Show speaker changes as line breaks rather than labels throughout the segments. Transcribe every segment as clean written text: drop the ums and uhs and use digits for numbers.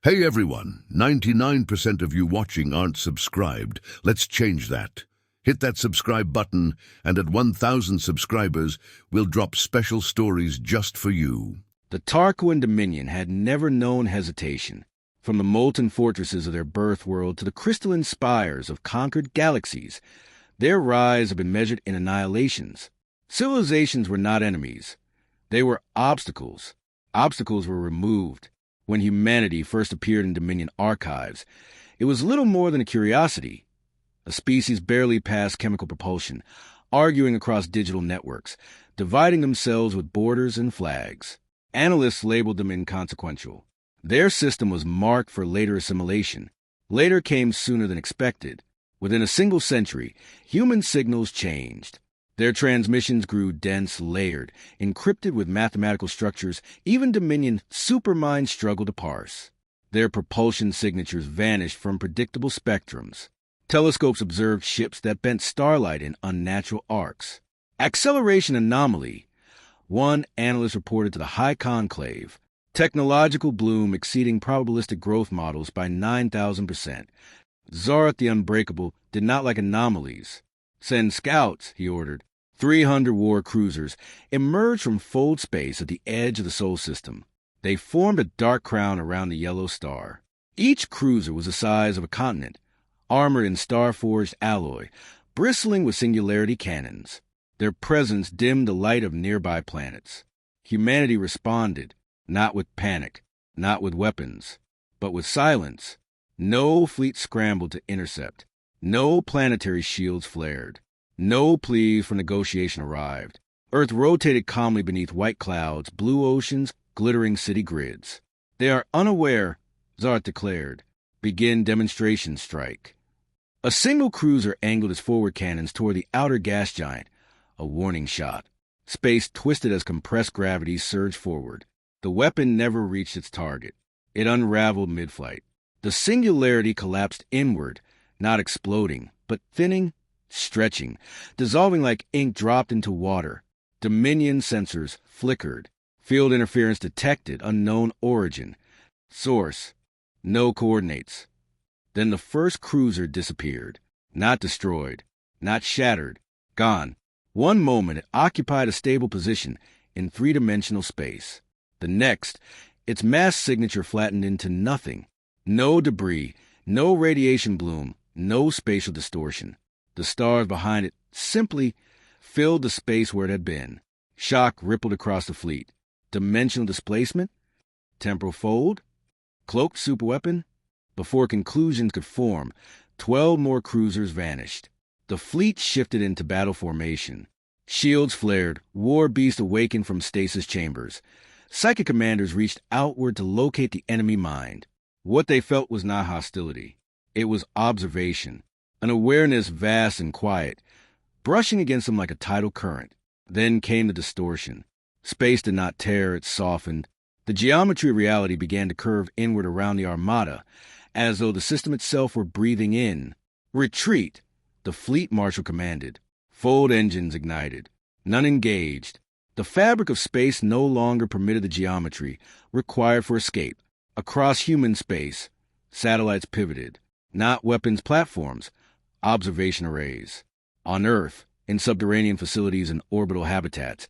Hey everyone, 99% of you watching aren't subscribed. Let's change that. Hit that subscribe button, and at 1,000 subscribers, we'll drop special stories just for you.
The Tarquin Dominion had never known hesitation. From the molten fortresses of their birth world to the crystalline spires of conquered galaxies, their rise had been measured in annihilations. Civilizations were not enemies. They were obstacles. Obstacles were removed. When humanity first appeared in Dominion archives, it was little more than a curiosity, a species barely past chemical propulsion, arguing across digital networks, dividing themselves with borders and flags. Analysts labeled them inconsequential. Their system was marked for later assimilation. Later came sooner than expected. Within a single century, human signals changed. Their transmissions grew dense, layered, encrypted with mathematical structures even Dominion superminds struggled to parse. Their propulsion signatures vanished from predictable spectrums. Telescopes observed ships that bent starlight in unnatural arcs. Acceleration anomaly. One analyst reported to the High Conclave, technological bloom exceeding probabilistic growth models by 9,000%. Zarat the Unbreakable did not like anomalies. Send scouts, he ordered. 300 war cruisers emerged from fold space at the edge of the Sol system. They formed a dark crown around the yellow star. Each cruiser was the size of a continent, armored in star-forged alloy, bristling with singularity cannons. Their presence dimmed the light of nearby planets. Humanity responded, not with panic, not with weapons, but with silence. No fleet scrambled to intercept. No planetary shields flared. No plea for negotiation arrived. Earth rotated calmly beneath white clouds, blue oceans, glittering city grids. They are unaware, Zart declared. Begin demonstration strike. A single cruiser angled its forward cannons toward the outer gas giant. A warning shot. Space twisted as compressed gravity surged forward. The weapon never reached its target. It unraveled mid-flight. The singularity collapsed inward, not exploding, but thinning, stretching, dissolving like ink dropped into water. Dominion sensors flickered. Field interference detected, unknown origin. Source, no coordinates. Then the first cruiser disappeared. Not destroyed, not shattered, gone. One moment it occupied a stable position in three-dimensional space. The next, its mass signature flattened into nothing. No debris, no radiation bloom, no spatial distortion. The stars behind it simply filled the space where it had been. Shock rippled across the fleet. Dimensional displacement? Temporal fold? Cloaked superweapon? Before conclusions could form, 12 more cruisers vanished. The fleet shifted into battle formation. Shields flared. War beasts awakened from stasis chambers. Psychic commanders reached outward to locate the enemy mind. What they felt was not hostility. It was observation. An awareness vast and quiet, brushing against them like a tidal current. Then came the distortion. Space did not tear, it softened. The geometry of reality began to curve inward around the armada, as though the system itself were breathing in. Retreat, the fleet marshal commanded. Fold engines ignited. None engaged. The fabric of space no longer permitted the geometry required for escape. Across human space, satellites pivoted. Not weapons platforms, observation arrays. On Earth, in subterranean facilities and orbital habitats,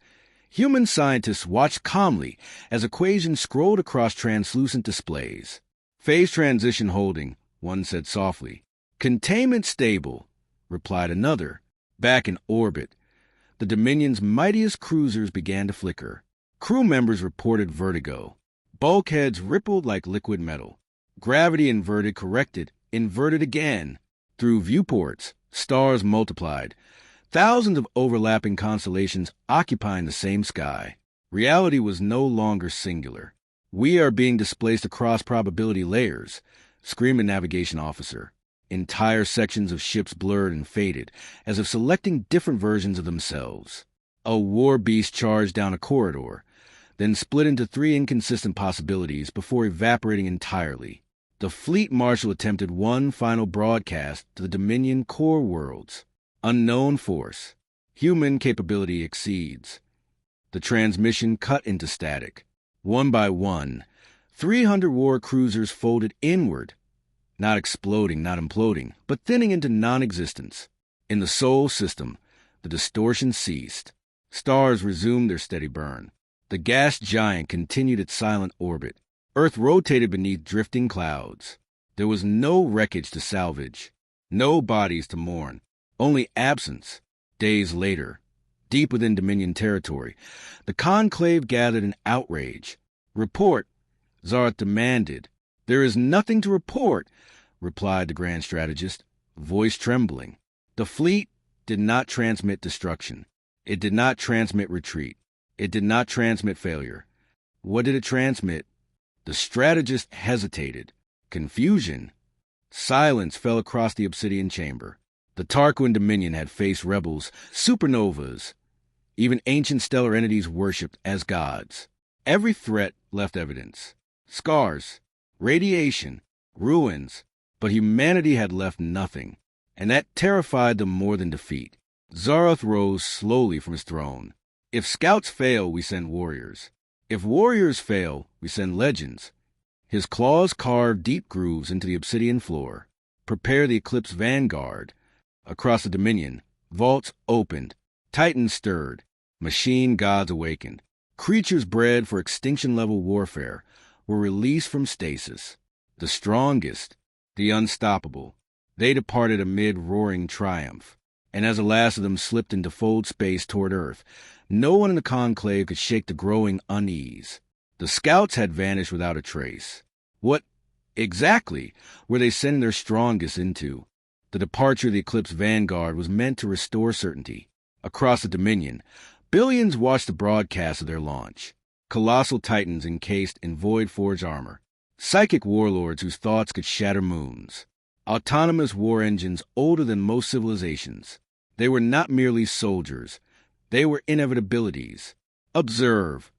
human scientists watched calmly as equations scrolled across translucent displays. Phase transition holding, one said softly. Containment stable, replied another. Back in orbit, the Dominion's mightiest cruisers began to flicker. Crew members reported vertigo. Bulkheads rippled like liquid metal. Gravity inverted, corrected, inverted again. Through viewports, stars multiplied. Thousands of overlapping constellations occupying the same sky. Reality was no longer singular. We are being displaced across probability layers, screamed a navigation officer. Entire sections of ships blurred and faded, as if selecting different versions of themselves. A war beast charged down a corridor, then split into three inconsistent possibilities before evaporating entirely. The fleet marshal attempted one final broadcast to the Dominion core worlds. Unknown force. Human capability exceeds. The transmission cut into static. One by one, 300 war cruisers folded inward, not exploding, not imploding, but thinning into non-existence. In the Sol system, the distortion ceased. Stars resumed their steady burn. The gas giant continued its silent orbit. Earth rotated beneath drifting clouds. There was no wreckage to salvage, no bodies to mourn, only absence. Days later, deep within Dominion territory, the conclave gathered in outrage. "Report," Zarth demanded. "There is nothing to report," replied the grand strategist, voice trembling. The fleet did not transmit destruction. It did not transmit retreat. It did not transmit failure. What did it transmit? The strategist hesitated. Confusion. Silence fell across the obsidian chamber. The Tarquin Dominion had faced rebels, supernovas, even ancient stellar entities worshipped as gods. Every threat left evidence. Scars, radiation, ruins, but humanity had left nothing, and that terrified them more than defeat. Zarth rose slowly from his throne. "If scouts fail, we send warriors. If warriors fail, we send legends." His claws carved deep grooves into the obsidian floor. "Prepare the Eclipse vanguard." Across the Dominion, vaults opened. Titans stirred. Machine gods awakened. Creatures bred for extinction-level warfare were released from stasis. The strongest, the unstoppable. They departed amid roaring triumph. And as the last of them slipped into fold space toward Earth, no one in the conclave could shake the growing unease. The scouts had vanished without a trace. What, exactly, were they sending their strongest into? The departure of the Eclipse vanguard was meant to restore certainty. Across the Dominion, billions watched the broadcast of their launch. Colossal titans encased in void-forged armor. Psychic warlords whose thoughts could shatter moons. Autonomous war engines older than most civilizations. They were not merely soldiers. They were inevitabilities. "Observe,"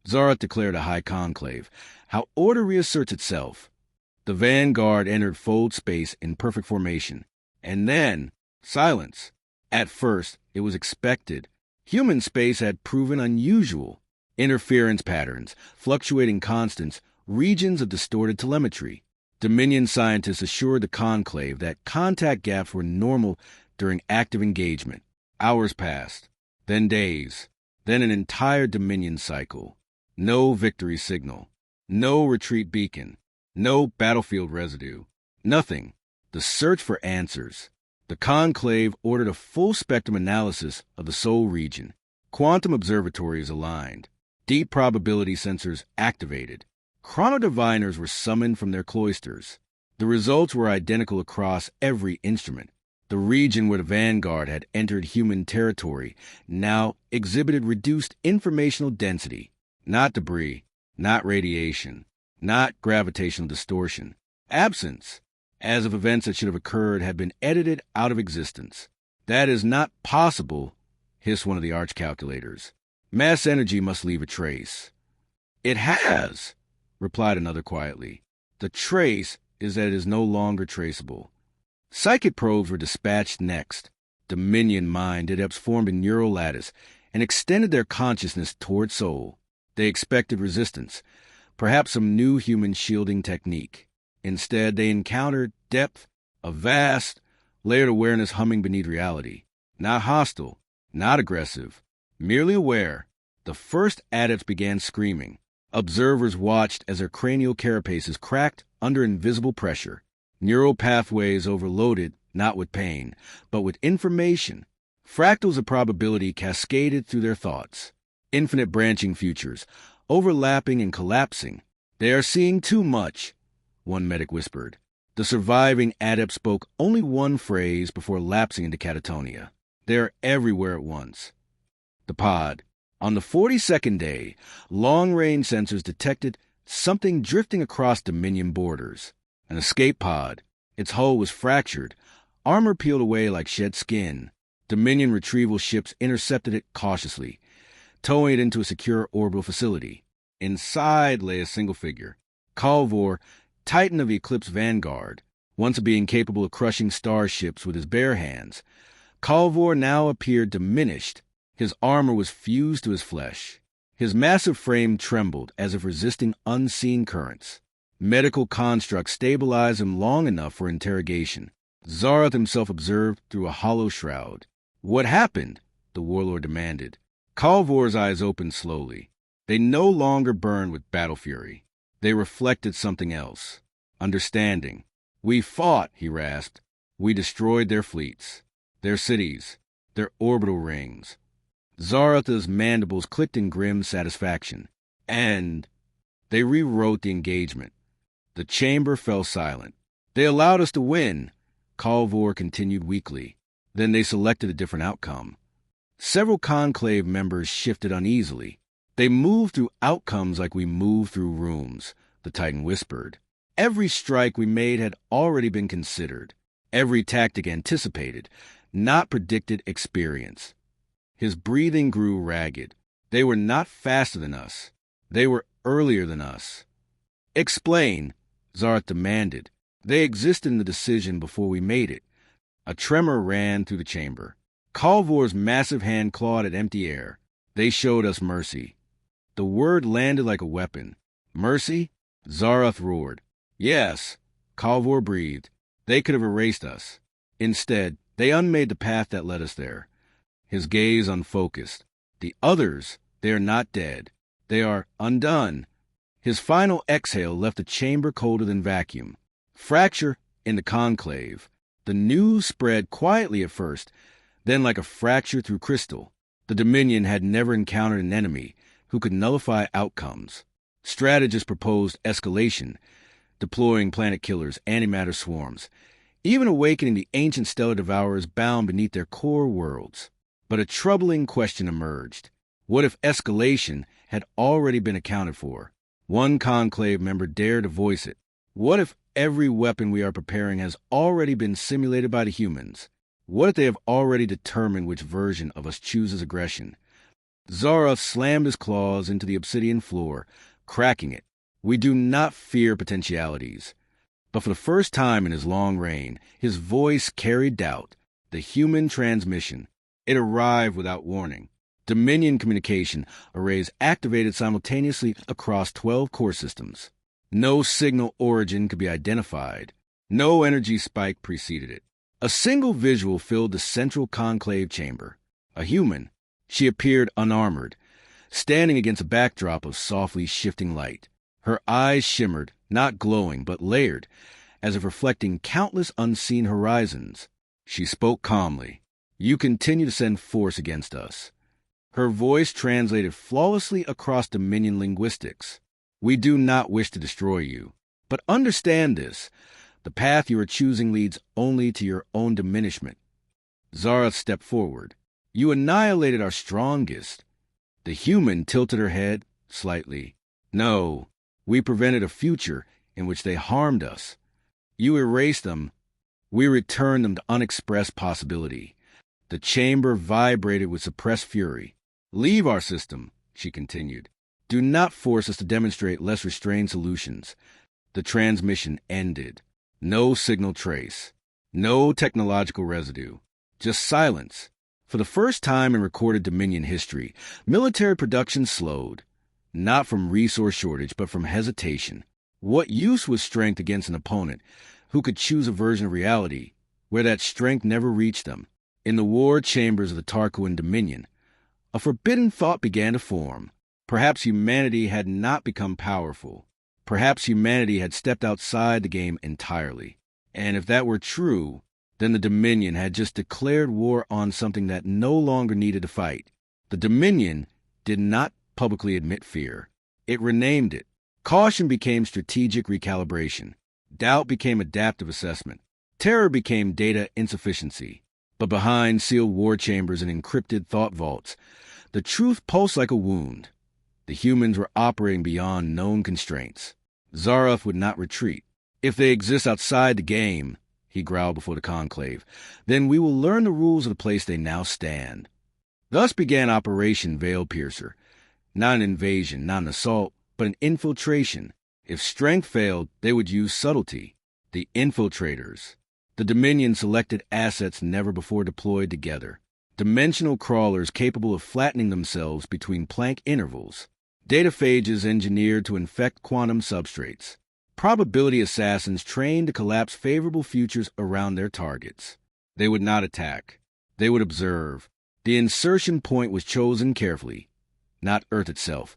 Zarth declared a high conclave, "how order reasserts itself." The vanguard entered fold space in perfect formation. And then, silence. At first, it was expected. Human space had proven unusual. Interference patterns, fluctuating constants, regions of distorted telemetry. Dominion scientists assured the conclave that contact gaps were normal during active engagement. Hours passed, then days, then an entire Dominion cycle. No victory signal, no retreat beacon, no battlefield residue, nothing. The search for answers. The conclave ordered a full-spectrum analysis of the Sol region. Quantum observatories aligned. Deep probability sensors activated. Chronodiviners were summoned from their cloisters. The results were identical across every instrument. The region where the vanguard had entered human territory now exhibited reduced informational density. Not debris, not radiation, not gravitational distortion. Absence, as if events that should have occurred had been edited out of existence. "That is not possible," hissed one of the arch calculators. "Mass energy must leave a trace." "It has," replied another quietly. "The trace is that it is no longer traceable." Psychic probes were dispatched next. Dominion mind adepts formed a neural lattice and extended their consciousness toward Sol. They expected resistance, perhaps some new human shielding technique. Instead, they encountered depth, a vast, layered awareness humming beneath reality. Not hostile, not aggressive, merely aware. The first adepts began screaming. Observers watched as their cranial carapaces cracked under invisible pressure. Neural pathways overloaded, not with pain, but with information. Fractals of probability cascaded through their thoughts. Infinite branching futures, overlapping and collapsing. "They are seeing too much," one medic whispered. The surviving adept spoke only one phrase before lapsing into catatonia. "They are everywhere at once." The pod. On the 42nd day, long-range sensors detected something drifting across Dominion borders. An escape pod. Its hull was fractured, armor peeled away like shed skin. Dominion retrieval ships intercepted it cautiously, towing it into a secure orbital facility. Inside lay a single figure. Calvor, Titan of the Eclipse vanguard, once a being capable of crushing starships with his bare hands. Calvor now appeared diminished. His armor was fused to his flesh. His massive frame trembled as if resisting unseen currents. Medical constructs stabilized him long enough for interrogation. Zarath himself observed through a hollow shroud. "What happened?" the warlord demanded. Calvor's eyes opened slowly. They no longer burned with battle fury. They reflected something else. Understanding. "We fought," he rasped. "We destroyed their fleets, their cities, their orbital rings." Zarath's mandibles clicked in grim satisfaction. "And they rewrote the engagement." The chamber fell silent. "They allowed us to win," Calvor continued weakly. "Then they selected a different outcome." Several conclave members shifted uneasily. "They moved through outcomes like we move through rooms," the Titan whispered. "Every strike we made had already been considered. Every tactic anticipated, not predicted experience." His breathing grew ragged. "They were not faster than us. They were earlier than us." "Explain," Zarath demanded. "They existed in the decision before we made it." A tremor ran through the chamber. Calvor's massive hand clawed at empty air. "They showed us mercy." The word landed like a weapon. "Mercy?" Zarath roared. "Yes," Calvor breathed. "They could have erased us. Instead, they unmade the path that led us there." His gaze unfocused. "The others, they are not dead. They are undone." His final exhale left the chamber colder than vacuum. Fracture in the conclave. The news spread quietly at first, then like a fracture through crystal. The Dominion had never encountered an enemy who could nullify outcomes. Strategists proposed escalation, deploying planet killers, antimatter swarms, even awakening the ancient stellar devourers bound beneath their core worlds. But a troubling question emerged. What if escalation had already been accounted for? One conclave member dared to voice it. What if every weapon we are preparing has already been simulated by the humans? What if they have already determined which version of us chooses aggression? Zarath slammed his claws into the obsidian floor, cracking it. "We do not fear potentialities." But for the first time in his long reign, his voice carried doubt. The human transmission. It arrived without warning. Dominion communication arrays activated simultaneously across 12 core systems. No signal origin could be identified. No energy spike preceded it. A single visual filled the central conclave chamber. A human. She appeared unarmored, standing against a backdrop of softly shifting light. Her eyes shimmered, not glowing, but layered, as if reflecting countless unseen horizons. She spoke calmly. "You continue to send force against us." Her voice translated flawlessly across Dominion linguistics. "We do not wish to destroy you. But understand this. The path you are choosing leads only to your own diminishment." Zarath stepped forward. "You annihilated our strongest." The human tilted her head slightly. "No, we prevented a future in which they harmed us. You erased them. We returned them to unexpressed possibility." The chamber vibrated with suppressed fury. "Leave our system," she continued. "Do not force us to demonstrate less restrained solutions." The transmission ended. No signal trace. No technological residue. Just silence. For the first time in recorded Dominion history, military production slowed. Not from resource shortage, but from hesitation. What use was strength against an opponent who could choose a version of reality where that strength never reached them? In the war chambers of the Tarquin Dominion, a forbidden thought began to form. Perhaps humanity had not become powerful. Perhaps humanity had stepped outside the game entirely. And if that were true, then the Dominion had just declared war on something that no longer needed to fight. The Dominion did not publicly admit fear. It renamed it. Caution became strategic recalibration. Doubt became adaptive assessment. Terror became data insufficiency. But behind sealed war chambers and encrypted thought vaults, the truth pulsed like a wound. The humans were operating beyond known constraints. Zarath would not retreat. "If they exist outside the game," he growled before the conclave, "then we will learn the rules of the place they now stand." Thus began Operation Veil Piercer. Not an invasion, not an assault, but an infiltration. If strength failed, they would use subtlety. The infiltrators. The Dominion selected assets never before deployed together. dimensional crawlers capable of flattening themselves between Planck intervals, dataphages engineered to infect quantum substrates, probability assassins trained to collapse favorable futures around their targets. They would not attack. They would observe. The insertion point was chosen carefully, not Earth itself,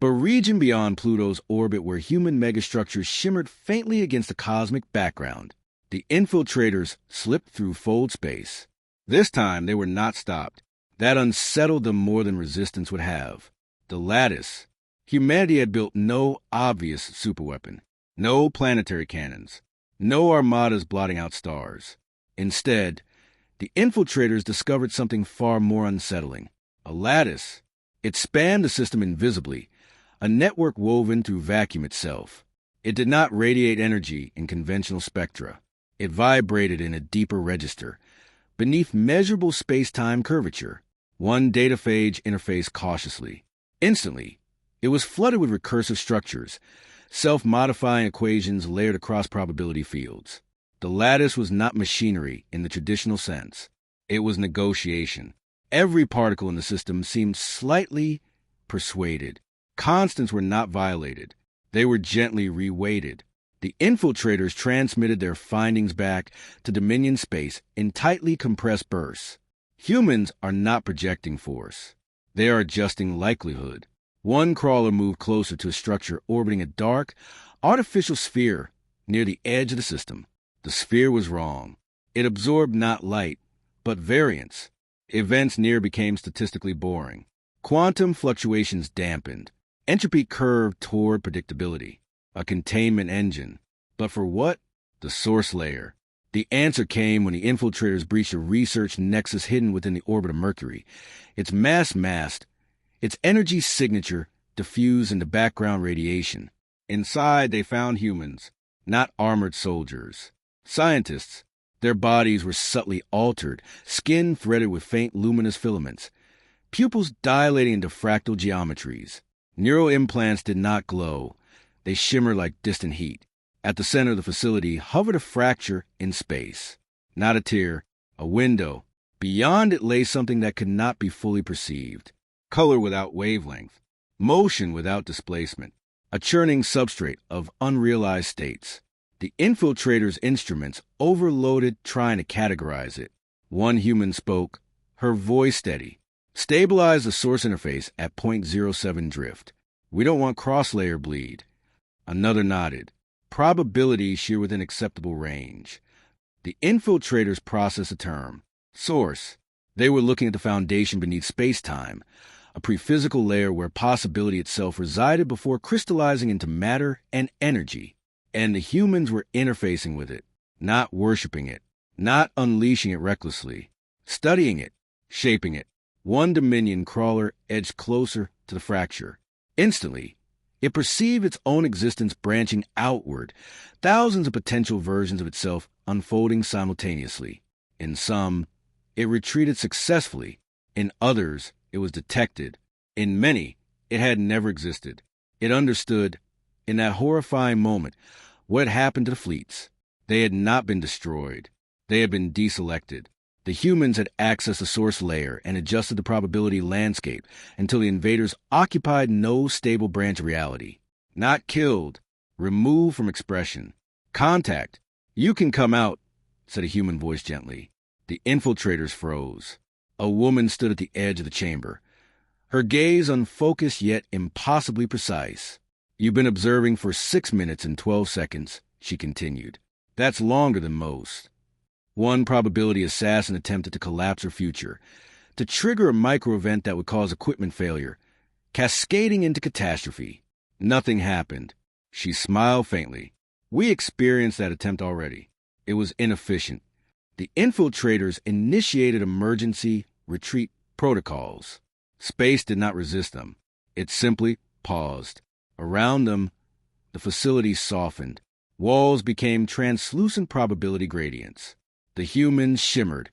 but a region beyond Pluto's orbit where human megastructures shimmered faintly against the cosmic background. The infiltrators slipped through fold space. This time they were not stopped. That unsettled them more than resistance would have. The lattice. Humanity had built no obvious superweapon, no planetary cannons, no armadas blotting out stars. Instead, the infiltrators discovered something far more unsettling. A lattice. It spanned the system invisibly, a network woven through vacuum itself. It did not radiate energy in conventional spectra. It vibrated in a deeper register, beneath measurable space-time curvature. One dataphage interfaced cautiously. Instantly, it was flooded with recursive structures, self-modifying equations layered across probability fields. The lattice was not machinery in the traditional sense. It was negotiation. Every particle in the system seemed slightly persuaded. Constants were not violated. They were gently reweighted. The infiltrators transmitted their findings back to Dominion space in tightly compressed bursts. Humans are not projecting force. They are adjusting likelihood. One crawler moved closer to a structure orbiting a dark, artificial sphere near the edge of the system. The sphere was wrong. It absorbed not light, but variance. Events near became statistically boring. Quantum fluctuations dampened. Entropy curved toward predictability. A containment engine. But for what? The source layer. The answer came when the infiltrators breached a research nexus hidden within the orbit of Mercury. Its mass masked, its energy signature diffused into background radiation. Inside, they found humans, not armored soldiers. Scientists. Their bodies were subtly altered, skin threaded with faint luminous filaments, pupils dilating into fractal geometries. Neural implants did not glow. They shimmered like distant heat. At the center of the facility hovered a fracture in space. Not a tear, a window. Beyond it lay something that could not be fully perceived. Color without wavelength. Motion without displacement. A churning substrate of unrealized states. The infiltrators' instruments overloaded trying to categorize it. One human spoke, her voice steady. Stabilize the source interface at 0.07 drift. We don't want cross-layer bleed. Another nodded. Probability sheer within acceptable range. The infiltrators processed a term. Source. They were looking at the foundation beneath space-time, a pre-physical layer where possibility itself resided before crystallizing into matter and energy. And the humans were interfacing with it, not worshiping it, not unleashing it recklessly, studying it, shaping it. One Dominion crawler edged closer to the fracture. Instantly, it perceived its own existence branching outward, thousands of potential versions of itself unfolding simultaneously. In some, it retreated successfully. In others, it was detected. In many, it had never existed. It understood, in that horrifying moment, what had happened to the fleets. They had not been destroyed. They had been deselected. The humans had accessed the source layer and adjusted the probability landscape until the invaders occupied no stable branch of reality. Not killed, removed from expression. Contact. You can come out, said a human voice gently. The infiltrators froze. A woman stood at the edge of the chamber, her gaze unfocused yet impossibly precise. You've been observing for 6 minutes and 12 seconds, she continued. That's longer than most. One probability assassin attempted to collapse her future, to trigger a micro-event that would cause equipment failure, cascading into catastrophe. Nothing happened. She smiled faintly. We experienced that attempt already. It was inefficient. The infiltrators initiated emergency retreat protocols. Space did not resist them. It simply paused. Around them, the facility softened. Walls became translucent probability gradients. The humans shimmered,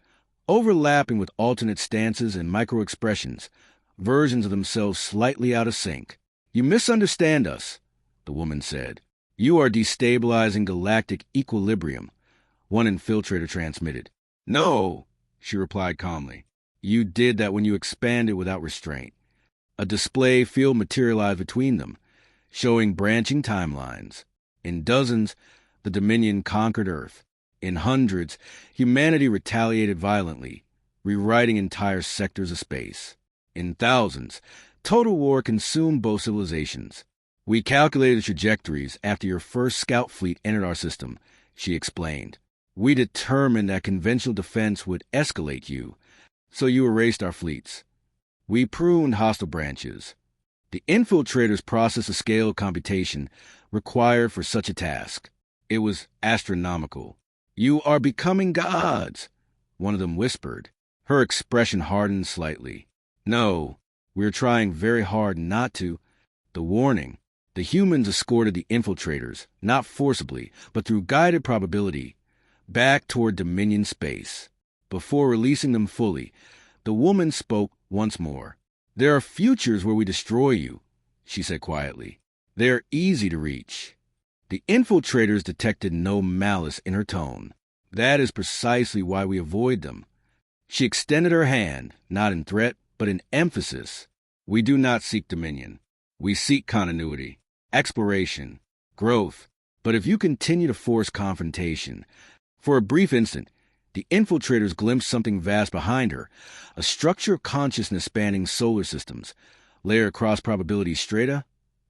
overlapping with alternate stances and micro-expressions, versions of themselves slightly out of sync. You misunderstand us, the woman said. You are destabilizing galactic equilibrium, one infiltrator transmitted. No, she replied calmly. You did that when you expanded without restraint. A display field materialized between them, showing branching timelines. In dozens, the Dominion conquered Earth. In hundreds, humanity retaliated violently, rewriting entire sectors of space. In thousands, total war consumed both civilizations. We calculated trajectories after your first scout fleet entered our system, she explained. We determined that conventional defense would escalate you, so you erased our fleets. We pruned hostile branches. The infiltrators processed a scale of computation required for such a task. It was astronomical. You are becoming gods, one of them whispered. Her expression hardened slightly. No, we're trying very hard not to. The warning. The humans escorted the infiltrators, not forcibly, but through guided probability, back toward Dominion space. Before releasing them fully, the woman spoke once more. There are futures where we destroy you, she said quietly. They are easy to reach. The infiltrators detected no malice in her tone. That is precisely why we avoid them. She extended her hand, not in threat, but in emphasis. We do not seek dominion. We seek continuity, exploration, growth. But if you continue to force confrontation, for a brief instant, the infiltrators glimpsed something vast behind her, a structure of consciousness spanning solar systems, layered across probability strata,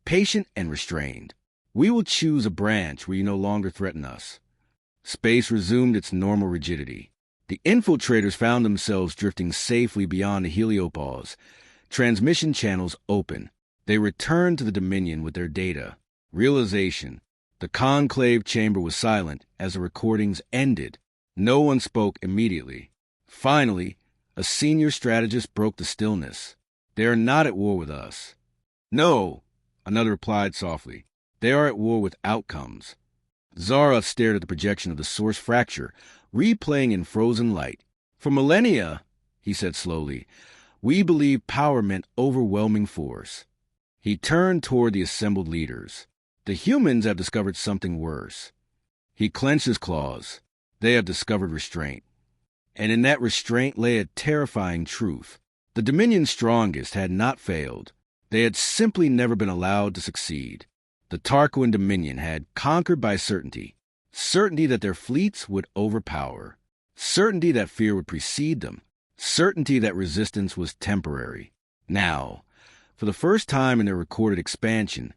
patient and restrained. We will choose a branch where you no longer threaten us. Space resumed its normal rigidity. The infiltrators found themselves drifting safely beyond the heliopause, transmission channels open. They returned to the Dominion with their data. Realization. The conclave chamber was silent as the recordings ended. No one spoke immediately. Finally, a senior strategist broke the stillness. They are not at war with us. No, another replied softly. They are at war with outcomes. Zara stared at the projection of the source fracture, replaying in frozen light. For millennia, he said slowly, we believed power meant overwhelming force. He turned toward the assembled leaders. The humans have discovered something worse. He clenched his claws. They have discovered restraint. And in that restraint lay a terrifying truth. The Dominion's strongest had not failed. They had simply never been allowed to succeed. The Tarquin Dominion had conquered by certainty. Certainty that their fleets would overpower. Certainty that fear would precede them. Certainty that resistance was temporary. Now, for the first time in their recorded expansion,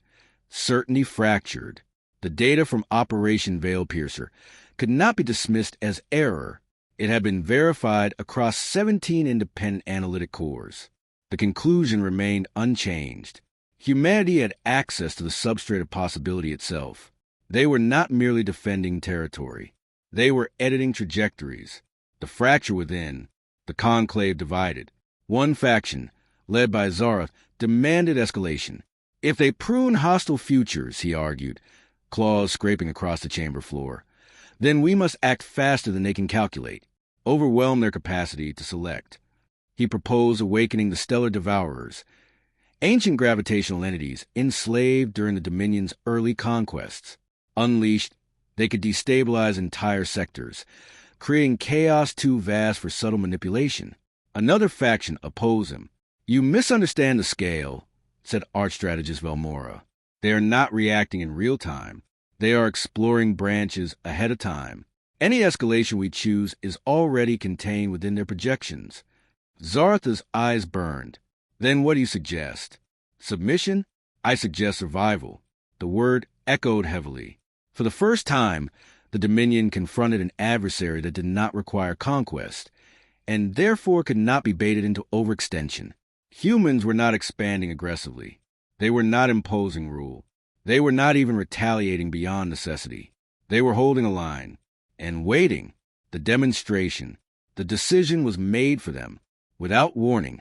certainty fractured. The data from Operation Veil-Piercer could not be dismissed as error. It had been verified across 17 independent analytic cores. The conclusion remained unchanged. Humanity had access to the substrate of possibility itself. They were not merely defending territory. They were editing trajectories. The fracture within, the conclave divided. One faction, led by Zara, demanded escalation. If they prune hostile futures, he argued, claws scraping across the chamber floor, then we must act faster than they can calculate, overwhelm their capacity to select. He proposed awakening the stellar devourers, ancient gravitational entities enslaved during the Dominion's early conquests. Unleashed, they could destabilize entire sectors, creating chaos too vast for subtle manipulation. Another faction opposed him. You misunderstand the scale, said arch-strategist Velmora. They are not reacting in real time. They are exploring branches ahead of time. Any escalation we choose is already contained within their projections. Zaratha's eyes burned. Then what do you suggest? Submission? I suggest survival. The word echoed heavily. For the first time, the Dominion confronted an adversary that did not require conquest, and therefore could not be baited into overextension. Humans were not expanding aggressively. They were not imposing rule. They were not even retaliating beyond necessity. They were holding a line and waiting. The demonstration, the decision was made for them. Without warning,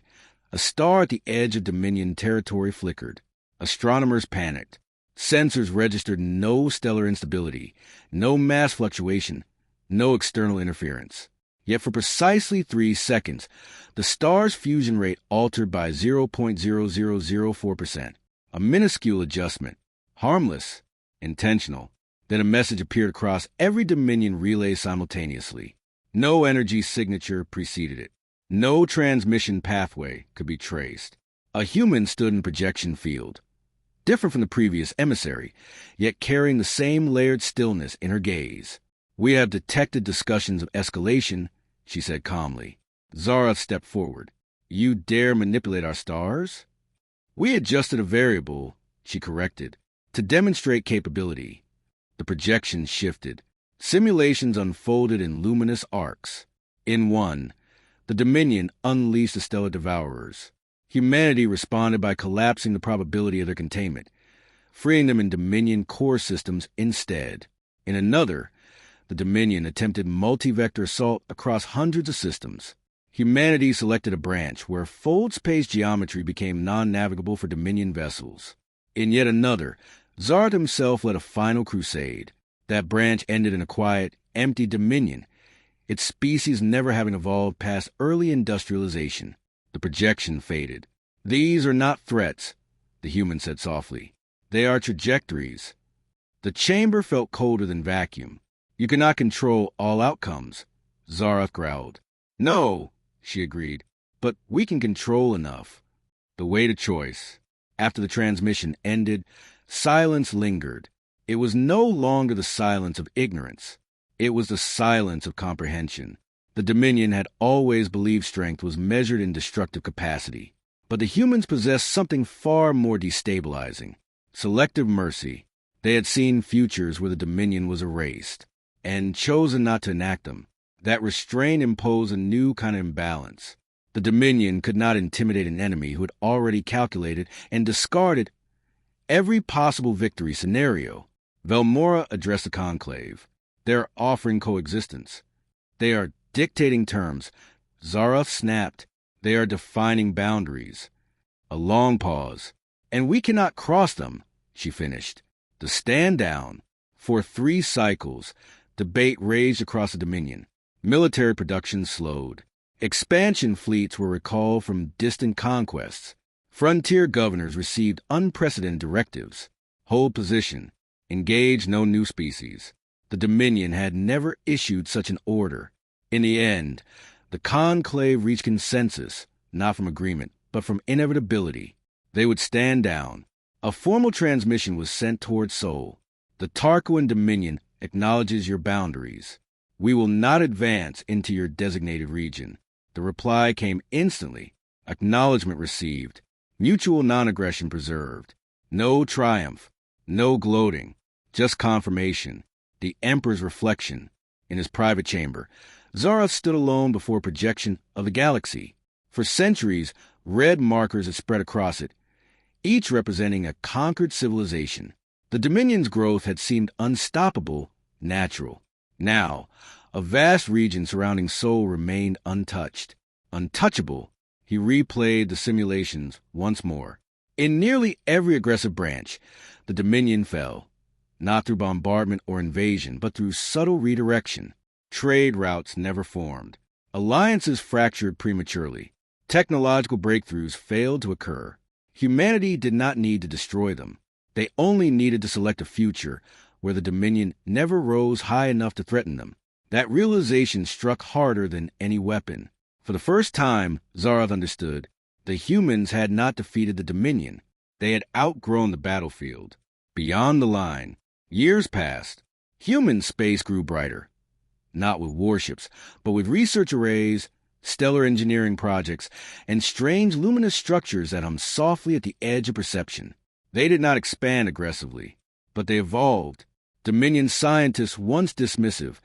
a star at the edge of Dominion territory flickered. Astronomers panicked. Sensors registered no stellar instability, no mass fluctuation, no external interference. Yet for precisely 3 seconds, the star's fusion rate altered by 0.0004%, a minuscule adjustment, harmless, intentional. Then a message appeared across every Dominion relay simultaneously. No energy signature preceded it. No transmission pathway could be traced. A human stood in projection field, different from the previous emissary, yet carrying the same layered stillness in her gaze. "We have detected discussions of escalation," she said calmly. Zara stepped forward. "You dare manipulate our stars?" "We adjusted a variable," she corrected, "to demonstrate capability." The projections shifted. Simulations unfolded in luminous arcs. In one, the Dominion unleashed the stellar devourers. Humanity responded by collapsing the probability of their containment, freeing them in Dominion core systems instead. In another, the Dominion attempted multi-vector assault across hundreds of systems. Humanity selected a branch where fold space geometry became non-navigable for Dominion vessels. In yet another, Zard himself led a final crusade. That branch ended in a quiet, empty Dominion, its species never having evolved past early industrialization. The projection faded. "These are not threats," the human said softly. "They are trajectories." The chamber felt colder than vacuum. "You cannot control all outcomes," Zarath growled. "No," she agreed, "but we can control enough." The weight of choice. After the transmission ended, silence lingered. It was no longer the silence of ignorance. It was the silence of comprehension. The Dominion had always believed strength was measured in destructive capacity. But the humans possessed something far more destabilizing: selective mercy. They had seen futures where the Dominion was erased, and chosen not to enact them. That restraint imposed a new kind of imbalance. The Dominion could not intimidate an enemy who had already calculated and discarded every possible victory scenario. Velmora addressed the conclave. "They are offering coexistence. They are dictating terms." Zarath snapped. "They are defining boundaries." A long pause. "And we cannot cross them," she finished. The stand down. For 3 cycles, debate raged across the Dominion. Military production slowed. Expansion fleets were recalled from distant conquests. Frontier governors received unprecedented directives. Hold position. Engage no new species. The Dominion had never issued such an order. In the end, the conclave reached consensus, not from agreement, but from inevitability. They would stand down. A formal transmission was sent toward Sol. "The Tarquin Dominion acknowledges your boundaries. We will not advance into your designated region." The reply came instantly. Acknowledgement received. Mutual non-aggression preserved. No triumph. No gloating. Just confirmation. The Emperor's reflection. In his private chamber, Zarath stood alone before a projection of the galaxy. For centuries, red markers had spread across it, each representing a conquered civilization. The Dominion's growth had seemed unstoppable, natural. Now, a vast region surrounding Sol remained untouched. Untouchable. He replayed the simulations once more. In nearly every aggressive branch, the Dominion fell, not through bombardment or invasion, but through subtle redirection. Trade routes never formed. Alliances fractured prematurely. Technological breakthroughs failed to occur. Humanity did not need to destroy them. They only needed to select a future where the Dominion never rose high enough to threaten them. That realization struck harder than any weapon. For the first time, Zarath understood. The humans had not defeated the Dominion. They had outgrown the battlefield. Beyond the line, years passed. Human space grew brighter. Not with warships, but with research arrays, stellar engineering projects, and strange luminous structures that hummed softly at the edge of perception. They did not expand aggressively, but they evolved. Dominion scientists, once dismissive,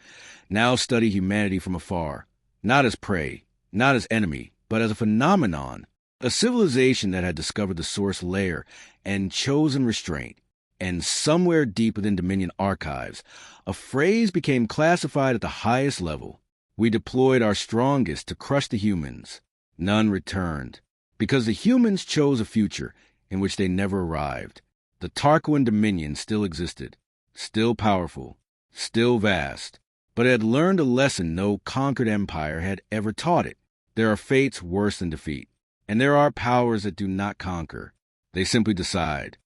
now study humanity from afar, not as prey, not as enemy, but as a phenomenon, a civilization that had discovered the source layer and chosen restraint. And somewhere deep within Dominion archives, a phrase became classified at the highest level. We deployed our strongest to crush the humans. None returned, because the humans chose a future in which they never arrived. The Tarquin Dominion still existed, still powerful, still vast, but it had learned a lesson no conquered empire had ever taught it. There are fates worse than defeat, and there are powers that do not conquer. They simply decide.